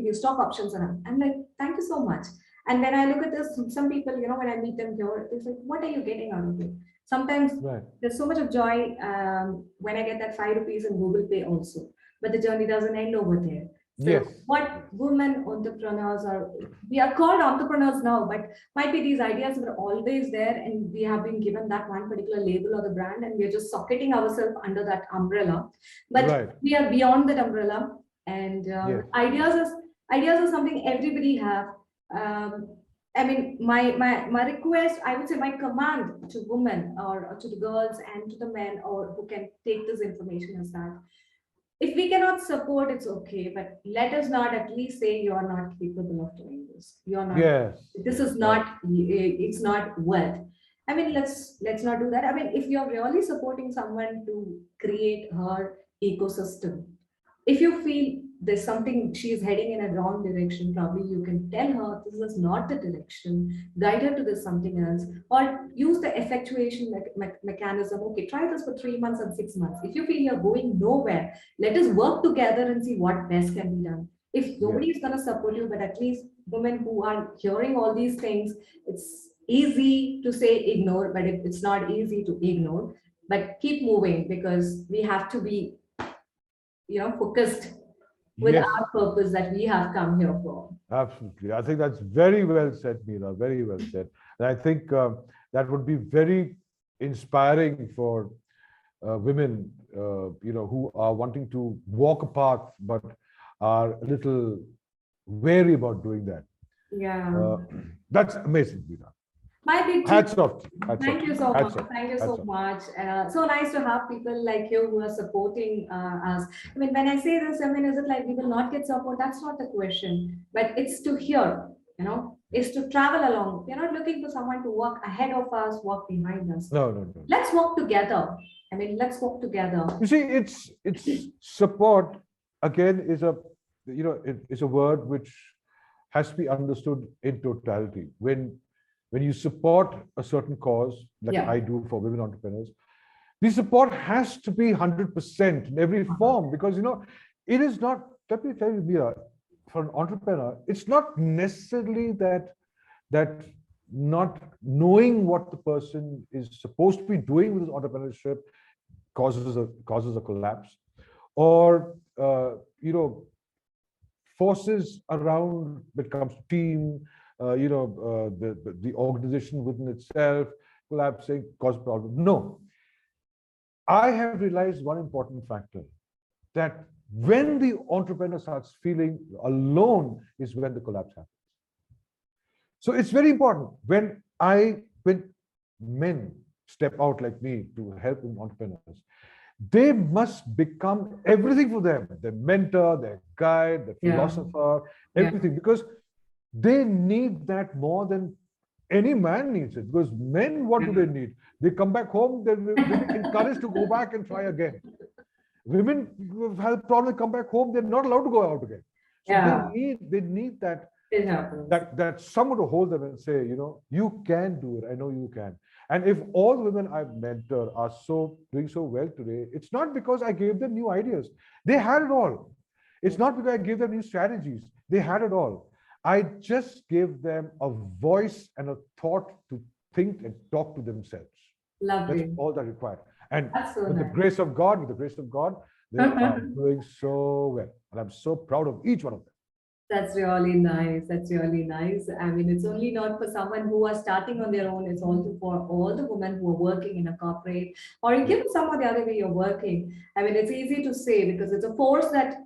you stock options. And I'm like, thank you so much. And when I look at this, some people, when I meet them here, it's like, what are you getting out of it? Sometimes Right. there's so much of joy when I get that 5 rupees in Google Pay also, but the journey doesn't end over there. So Yes. what women entrepreneurs are, we are called entrepreneurs now, but might be these ideas were always there and we have been given that one particular label or the brand and we are just socketing ourselves under that umbrella. But Right. we are beyond that umbrella, and Yes. ideas are something everybody have. Um, I mean, my request, I would say my command to women or to the girls and to the men or who can take this information is that if we cannot support, it's okay, but let us not at least say you are not capable of doing this. You're not. Yes. This is Right. not. It's not worth. I mean, let's not do that. I mean, if you're really supporting someone to create her ecosystem, if you feel there's something she's heading in a wrong direction, probably you can tell her this is not the direction, guide her to this something else, or use the effectuation mechanism. Okay, try this for 3 months and 6 months. If you feel you're going nowhere, let us work together and see what best can be done. If Yes. nobody is going to support you, but at least women who are hearing all these things, it's easy to say ignore, but it's not easy to ignore. But keep moving because we have to be, focused with Yes. our purpose that we have come here for. Absolutely. I think that's very well said, Meera. Very well said. And I think that would be very inspiring for women, who are wanting to walk a path but are a little wary about doing that. Yeah. That's amazing, Meera. My big Hats off. Hats Thank off. you so Hats much. off. Thank you Hats so off. much. So nice to have people like you who are supporting us. I mean, when I say this, I mean, is it like we will not get support? That's not the question. But it's to hear, is to travel along. We're not looking for someone to walk ahead of us, walk behind us. No, no, no. Let's walk together. I mean, let's walk together. You see, it's support again is is a word which has to be understood in totality. When you support a certain cause, like Yeah. I do for women entrepreneurs, the support has to be 100% in every form because it is not. Let me tell you, Meera, for an entrepreneur, it's not necessarily that not knowing what the person is supposed to be doing with his entrepreneurship causes a collapse, or forces around when it comes to team, the organization within itself collapsing cause problem. No, I have realized one important factor that when the entrepreneur starts feeling alone is when the collapse happens. So it's very important when men step out like me to help entrepreneurs, they must become everything for them, their mentor, their guide, their Yeah. philosopher, Yeah. everything, because they need that more than any man needs it. Because men, what do they need? They come back home, they're encouraged to go back and try again. Women have problems, come back home, they're not allowed to go out again. So Yeah. they need that It happens. that someone to hold them and say, you can do it. I know you can. And if all the women I've mentored are doing so well today, it's not because I gave them new ideas. They had it all. It's not because I gave them new strategies. They had it all. I just gave them a voice and a thought to think and talk to themselves. Lovely. That's all that required. And That's so with the nice. grace of God, they are doing so well. And I'm so proud of each one of them. That's really nice. That's really nice. I mean, it's only not for someone who are starting on their own. It's also for all the women who are working in a corporate or even some of the other way you're working. I mean, it's easy to say because it's a force that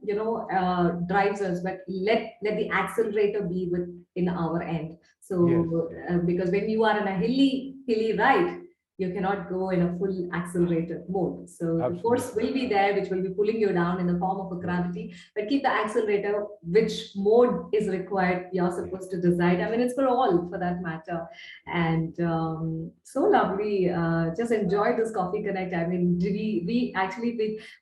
drives us. But let the accelerator be in our end. So because when you are in a hilly ride, you cannot go in a full accelerator mode. So the force will be there, which will be pulling you down in the form of a gravity, but keep the accelerator, which mode is required, you're supposed to decide. I mean, it's for all for that matter. And so lovely. Just enjoy this coffee connect. I mean,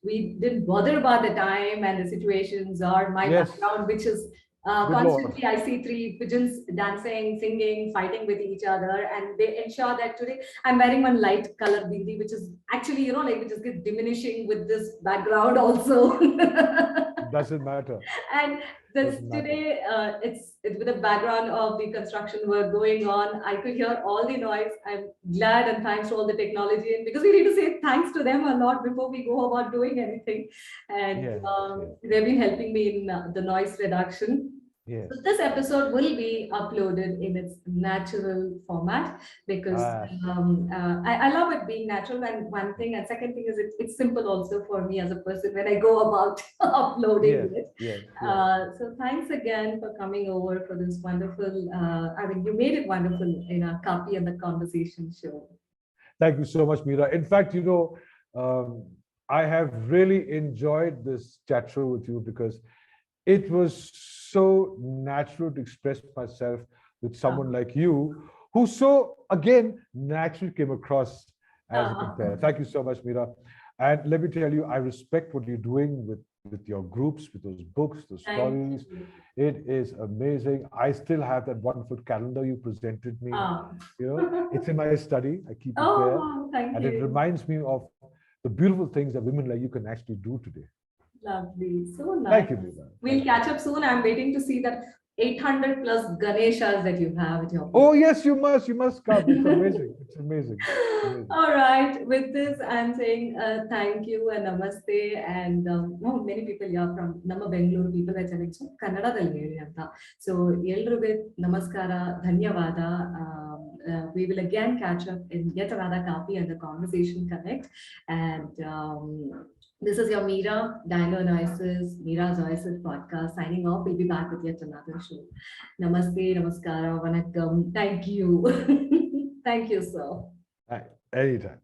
we didn't bother about the time and the situations or my background, which is constantly, I see three pigeons dancing, singing, fighting with each other, and they ensure that today I'm wearing one light color bindi, which is actually, which is diminishing with this background also. Doesn't matter. And today, it's with the background of the construction work going on. I could hear all the noise. I'm glad and thanks to all the technology, and because we need to say thanks to them a lot before we go about doing anything. And they've been helping me in the noise reduction. Yes. So this episode will be uploaded in its natural format because I love it being natural. And one thing, and second thing is it's simple also for me as a person when I go about uploading it. So thanks again for coming over for this wonderful. I mean, you made it wonderful in our Kaapi and the Conversation show. Thank you so much, Meera. In fact, I have really enjoyed this chat show with you because it was so natural to express myself with someone like you, who again, naturally came across as a compare. Thank you so much, Meera. And let me tell you, I respect what you're doing with your groups, with those books, those stories. It is amazing. I still have that wonderful calendar you presented me. It's in my study. I keep it there. And it reminds me of the beautiful things that women like you can actually do today. Lovely. So nice. Thank you, Meera. We'll catch up soon. I'm waiting to see that 800 plus Ganeshas that you have at your place. Oh, yes, you must. You must come. It's amazing. It's amazing. All right. With this, I'm saying thank you and namaste. And many people here from Nama Bengaluru people are telling so Kannada anta. So Yelruge Namaskara, Dhanyavada. We will again catch up in yet another Kaapi and the Conversation Connect. And this is your DinoinOasis Podcast signing off. We'll be back with yet another show. Namaste, namaskara, vanakkam. Thank you. Thank you, sir. Anytime.